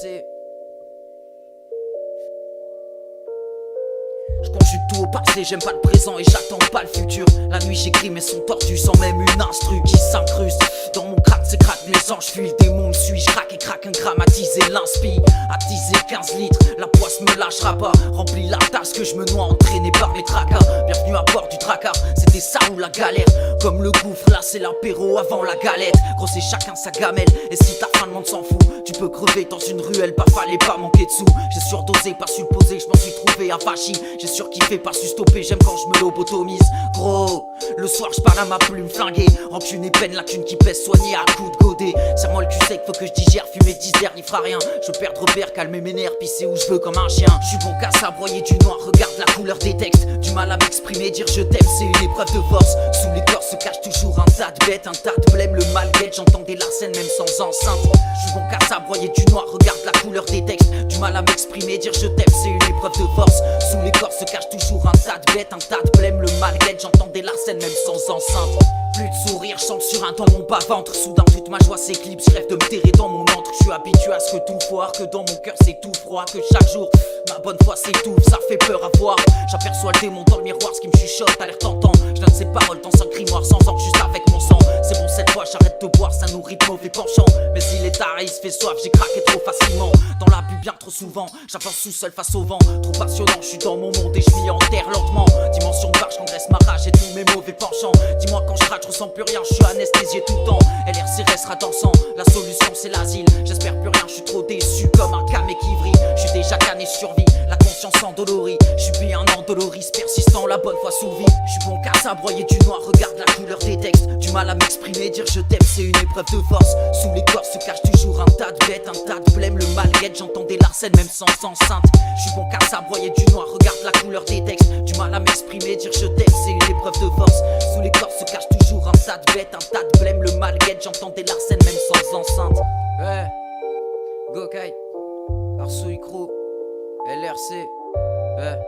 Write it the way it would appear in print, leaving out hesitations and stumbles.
LRC. Je conjugue tout au passé, j'aime pas le présent et j'attends pas le futur. La nuit j'écris mes sons tordus sans même une instru qui s'incruste dans mon crâne, c'est craque mes sangs, je fuis le démon, me suis, je craque et craque un gramme à teaser l'inspi, à teaser 15 litres, la poisse me lâchera pas, remplis la tasse que je me noie entraîné par mes tracas. Bienvenue à bord du tracas, c'était ça ou la galère, comme le gouffre là c'est l'apéro avant la galette. Gros c'est chacun sa gamelle, et si ta fin de monde s'en fout, tu peux crever dans une ruelle, bah fallait pas manquer de sous. J'ai surdosé, pas su le poser, je m'en suis trouvé à Vachi, j'ai surkiffé, pas su stopper, j'aime quand je me lobotomise. Gros, le soir je parle à ma plume flinguée, rancune et peine, la thune qui pèse soignée à coups de godet. Serre-moi le cul sec, faut que je digère, fumer 10 d'air, n'y fera rien. Je veux perdre repère, calmer mes nerfs, pisser où je veux comme un chien. Je suis bon qu'à ça, broyer du noir, regarde la couleur des textes. Du mal à m'exprimer, dire je t'aime, c'est une épreuve de force. Sous les corps se cache toujours un tas de bêtes, un tas de blême, le mal guette, j'entends des larcènes même sans enceinte. Je suis bon qu'à ça, broyer du noir, regarde la couleur des textes. Du mal à m'exprimer, dire je t'aime, c'est une épreuve de force. Sous les corps se cache toujours un tas de bêtes, un tas de blême, le mal guette, j'entends des larcènes même sans enceinte. Plus de sourire, je sens sur un dans mon bas-ventre. Soudain toute ma joie s'éclipse, je rêve de me terrer dans mon antre. Je suis habitué à ce que tout foire, que dans mon cœur c'est tout froid, que chaque jour ma bonne foi s'étouffe, ça fait peur à voir. J'aperçois le démon dans le miroir, ce qui me chuchote a l'air tentant. Je donne ces paroles dans un grimoire sans encre, juste avec mon sang. C'est bon cette fois, j'arrête de boire, ça nourrit de mauvais penchants. Mais il est tard et il se fait soif, j'ai craqué trop facilement. Dans l'abus bien trop souvent, j'avance tout seul face au vent. Trop passionnant, je suis dans mon monde et je m'y enterre lentement. Dimension de barge, j'engraisse ma rage et tous mes mauvais penchants. Dis-moi quand je rate, je ressens plus rien, je suis anesthésié tout le temps. LRC restera dansant, la solution c'est l'asile. J'espère plus rien, je suis trop déçu comme un camé qui vrille. Je suis déjà canné survie, la conscience endolorie. Je suis bien endoloris, persistant, la bonne foi sous vide. Je suis bon qu'à ça, broyer du noir, regarde la couleur des textes. Du mal à m'exprimer, dire je t'aime, c'est une épreuve de force. Sous les corps se cache toujours un tas de bêtes, un tas de blême, le mal guette, j'entends des larcènes même sans enceinte. Je suis bon qu'à ça, broyer du noir, regarde la couleur des textes. Du mal à m'exprimer, dire je t'aime, c'est une épreuve de force. Sous les corps se cache toujours un tas de bêtes, un tas de blême, le mal guette, j'entends des larcènes même sans enceinte. Ouais, Gokai, Arsouille Crew, LRC, ouais.